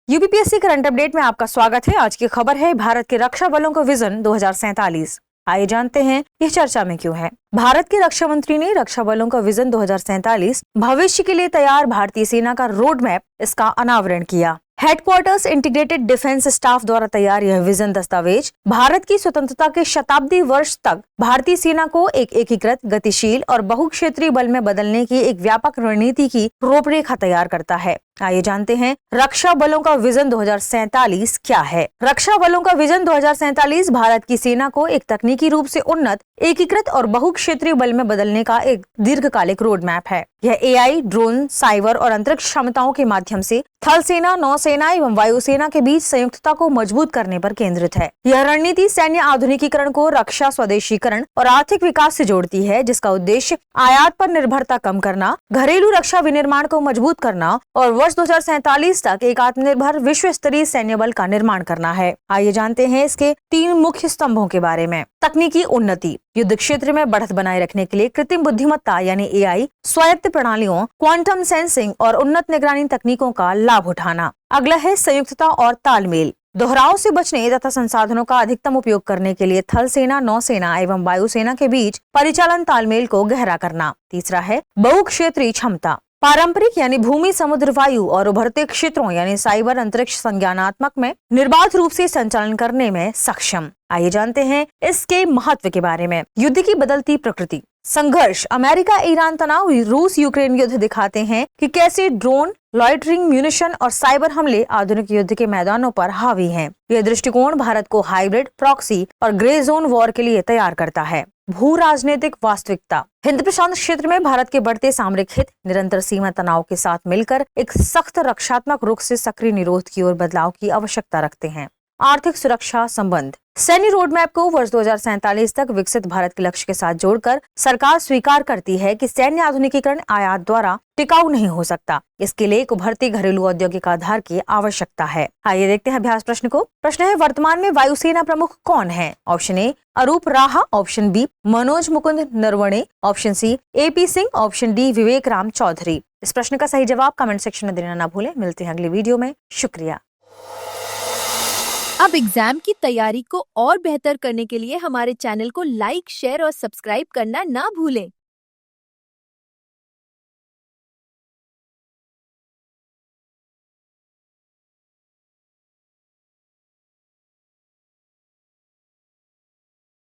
UPPSC current update में आपका स्वागत है। आज की खबर है भारत के रक्षा बलों का विजन 2047। आइए जानते हैं यह चर्चा में क्यों है। भारत के रक्षा मंत्री ने रक्षा बलों का विजन 2047 भविष्य के लिए तैयार भारतीय सेना का रोड मैप इसका अनावरण किया। हेडक्वार्टर्स इंटीग्रेटेड डिफेंस स्टाफ द्वारा तैयार यह विजन दस्तावेज भारत की स्वतंत्रता के शताब्दी वर्ष तक भारतीय सेना को एक एकीकृत, गतिशील और बहुक्षेत्रीय बल में बदलने की एक व्यापक रणनीति की रूपरेखा तैयार करता है। आइए जानते हैं रक्षा बलों का विजन 2047 क्या है। रक्षा बलों का विजन 2047 भारत की सेना को एक तकनीकी रूप से उन्नत, एकीकृत और बहुक्षेत्रीय बल में बदलने का एक दीर्घकालिक रोड मैप है। यह एआई, ड्रोन, साइबर और अंतरिक्ष क्षमताओं के माध्यम से थल सेना, नौसेना एवं वायुसेना के बीच संयुक्तता को मजबूत करने पर केंद्रित है। यह रणनीति सैन्य आधुनिकीकरण को रक्षा स्वदेशीकरण और आर्थिक विकास से जोड़ती है, जिसका उद्देश्य आयात पर निर्भरता कम करना, घरेलू रक्षा विनिर्माण को मजबूत करना और वर्ष 2047 तक एक आत्मनिर्भर विश्व स्तरीय सैन्य बल का निर्माण करना है। आइए जानते हैं इसके 3 मुख्य स्तंभों के बारे में। तकनीकी उन्नति, युद्ध क्षेत्र में बढ़त बनाए रखने के लिए कृत्रिम बुद्धिमत्ता यानी एआई, स्वायत्त प्रणालियों, क्वांटम सेंसिंग और उन्नत निगरानी तकनीकों का लाभ उठाना। अगला है संयुक्तता और तालमेल, दोहराव से बचने तथा संसाधनों का अधिकतम उपयोग करने के लिए थल सेना, नौसेना एवं वायुसेना के बीच परिचालन तालमेल को गहरा करना। तीसरा है बहुक्षेत्रीय क्षमता, पारंपरिक यानी भूमि, समुद्र, वायु और उभरते क्षेत्रों यानी साइबर, अंतरिक्ष, संज्ञानात्मक में निर्बाध रूप से संचालन करने में सक्षम। आइए जानते हैं इसके महत्व के बारे में। युद्ध की बदलती प्रकृति, संघर्ष, अमेरिका ईरान तनाव, रूस यूक्रेन युद्ध दिखाते हैं कि कैसे ड्रोन, लॉइटरिंग म्यूनिशन और साइबर हमले आधुनिक युद्ध के मैदानों पर हावी हैं। यह दृष्टिकोण भारत को हाइब्रिड, प्रॉक्सी और ग्रे जोन वॉर के लिए तैयार करता है। भू राजनीतिक वास्तविकता, हिंद प्रशांत क्षेत्र में भारत के बढ़ते सामरिक हित निरंतर सीमा तनाव के साथ मिलकर एक सख्त रक्षात्मक रुख से सक्रिय निरोध की ओर बदलाव की आवश्यकता रखते हैं। आर्थिक सुरक्षा संबंध, सैन्य रोड मैप को वर्ष 2047 तक विकसित भारत के लक्ष्य के साथ जोड़कर सरकार स्वीकार करती है कि सैन्य आधुनिकीकरण आयात द्वारा टिकाऊ नहीं हो सकता। इसके लिए एक उभरते घरेलू औद्योगिक आधार की आवश्यकता है। आइए देखते हैं अभ्यास प्रश्न को। प्रश्न है, वर्तमान में वायुसेना प्रमुख कौन है? Option A Arup Raha, option B Manoj Mukund Naravane, option C AP Singh, option D Vivek Ram Chaudhary. इस प्रश्न का सही जवाब कमेंट सेक्शन में देना ना भूलें। मिलते हैं अगले वीडियो में। शुक्रिया। अब एग्जाम की तैयारी को और बेहतर करने के लिए हमारे चैनल को लाइक, शेयर और सब्सक्राइब करना ना भूलें।